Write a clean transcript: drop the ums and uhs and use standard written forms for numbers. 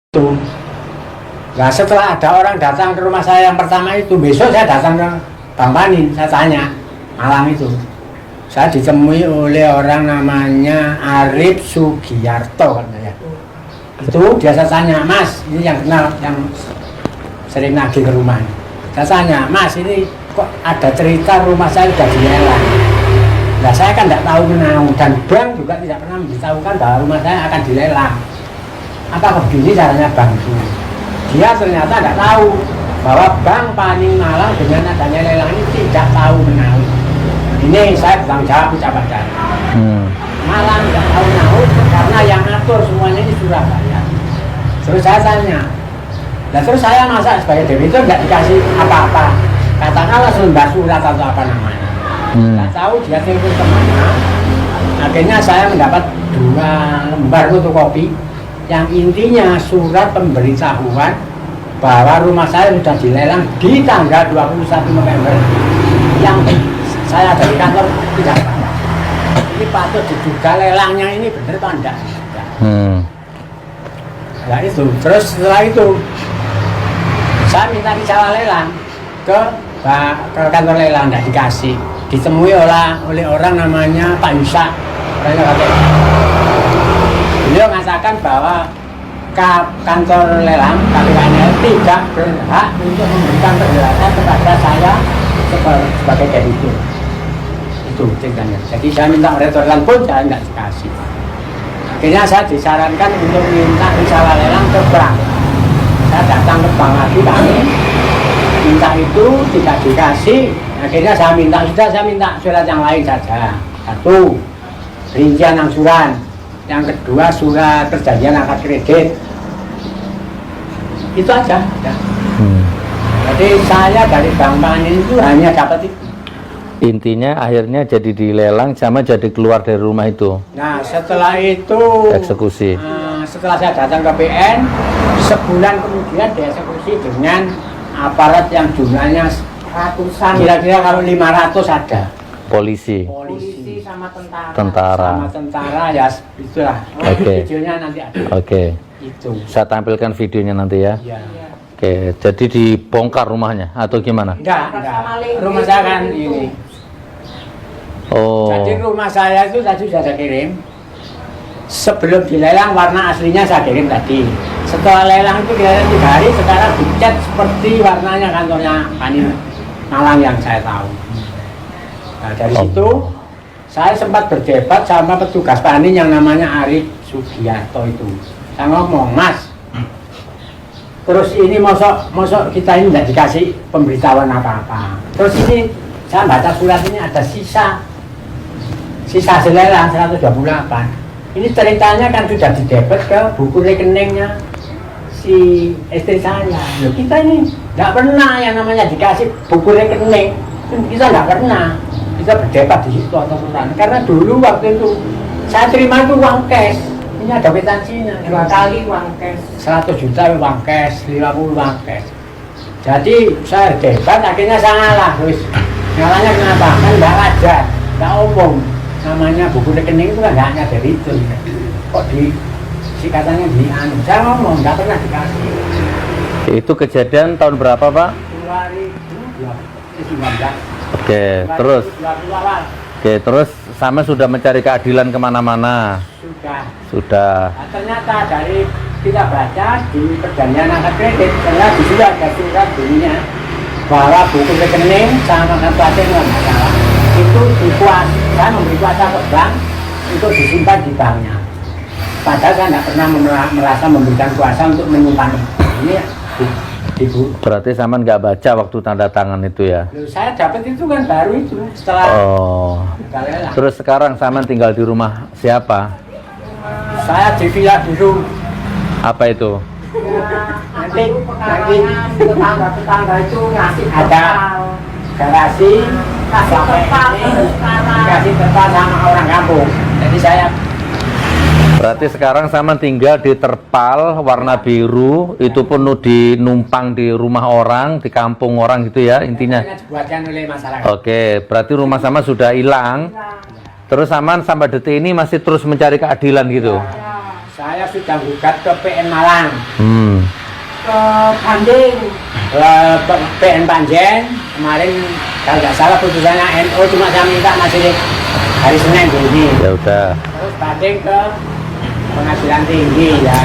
Itu. Nah, setelah ada orang datang ke rumah saya yang pertama itu, besok saya datang ke Bang Panin, saya tanya, Malang itu. Saya ditemui oleh orang namanya Arif Sugiarto katanya. Itu dia saya tanya, Mas, ini yang kenal, yang sering nagih ke rumah. Saya tanya, Mas, ini kok ada cerita rumah saya sudah dilelang. Nah, saya kan tidak tahu menau, dan bank juga tidak pernah memberitahukan bahwa rumah saya akan dilelang. Apa begini caranya Bang itu? Dia ternyata tidak tahu bahwa Bang Panin Malang dengan adanya lelang ini tidak tahu menau. Ini saya bertanggung jawab ucapan. Malang tidak tahu menau karena yang atur semuanya ini Surabaya. Terus saya tanya, nah terus saya masa sebagai debitur tidak dikasih apa-apa? Katakanlah lembar surat atau apa namanya. Tidak tahu dia telepon kemana. Akhirnya saya mendapat 2 lembar fotokopi yang intinya surat pemberitahuan bahwa rumah saya sudah dilelang di tanggal 21 November yang saya dari kantor tidak ada. Ini patut diduga lelangnya ini benar atau enggak? Nah itu, terus setelah itu saya minta bicara lelang ke kantor lelang, tidak dikasih. Ditemui oleh orang namanya Pak Yusak, orangnya kakek. Beliau mengatakan bahwa kantor lelang KPKNL tidak berhak untuk memberikan penjelasan kepada saya sebagai debitur. Itu ceritanya. Jadi saya minta restoran pun saya tidak dikasih. Akhirnya saya disarankan untuk minta risalah lelang ke bank. Saya datang ke bank lagi kami minta itu tidak dikasih. Akhirnya saya minta surat yang lain saja. 1, rincian angsuran. Yang kedua surat perjanjian akad kredit. Itu aja ya. Jadi saya dari Bang Panin itu hanya dapat itu. Intinya akhirnya jadi dilelang sama jadi keluar dari rumah itu. Nah setelah itu eksekusi. Setelah saya datang ke PN, sebulan kemudian dieksekusi dengan aparat yang jumlahnya ratusan, kira-kira kalau 500 ada. Polisi sama tentara ya itulah. Oke. Videonya nanti ada. Oke. Itu. Saya tampilkan videonya nanti ya. Iya. Oke, jadi dibongkar rumahnya atau gimana? Enggak. Rumah saya kan ini. Oh. Jadi rumah saya itu tadi sudah saya kirim. Sebelum dilelang warna aslinya saya kirim tadi. Setelah lelang itu kira-kira 3 hari, sekarang dicat seperti warnanya kantornya Panin Malang yang saya tahu. Nah dari situ saya sempat berdebat sama petugas Panin yang namanya Arif Sugiarto itu. Saya ngomong, Mas, terus ini mosok kita ini tidak dikasih pemberitahuan apa-apa. Terus ini saya baca surat ini ada sisa hasil lelang 128. Ini ceritanya kan sudah didebet ke buku rekeningnya si istri saya. Loh, kita ini nggak pernah yang namanya dikasih buku rekening. Kita nggak pernah. Kita berdebat di situ aturan. Karena dulu waktu itu saya terima itu uang cash. Ini ada kwitansinya. 2 kali uang cash. 100 juta uang cash, 50 uang cash. Jadi saya debat, akhirnya saya ngalah. Terus ngalahnya kenapa? Kan nggak wajar, nggak umum. Namanya buku rekening itu kan nggak hanya dari itu. Kok katanya di anu. Saya ngomong nggak pernah dikasih. Itu kejadian tahun berapa, Pak? 2019. Oke, terus sama sudah mencari keadilan kemana-mana? Sudah. Nah, ternyata dari kita baca di perjanjian akad kredit, ternyata di situ ada surat bunyinya bahwa buku rekening sama kartu ATM nggak masalah. Itu saya memberi kuasa ke bank untuk disimpan di banknya. Padahal saya tidak pernah merasa memberikan kuasa untuk menyimpan ini. Ibu. Berarti Saman nggak baca waktu tanda tangan itu ya? Loh, saya dapat itu kan baru itu setelah. Oh. Terus sekarang Saman tinggal di rumah siapa? Saya di villa dulu. Apa itu? Nanti tetangga itu ngasih ada garasi, kasih tempat sama orang kampung. Jadi saya. Berarti sekarang Saman tinggal di terpal warna biru, itu pun dinumpang di rumah orang, di kampung orang gitu ya intinya. Dibuatkan oleh masyarakat. Oke, berarti rumah Saman sudah hilang. Terus Saman sampai detik ini masih terus mencari keadilan gitu. Saya sudah gugat ke PN Malang, Ke banding. ke PN Panjen. Kemarin kalau nggak salah putusannya NU, cuma saya minta masih hari Senin ini. Ya udah. Terus banding ke pengadilan tinggi ya.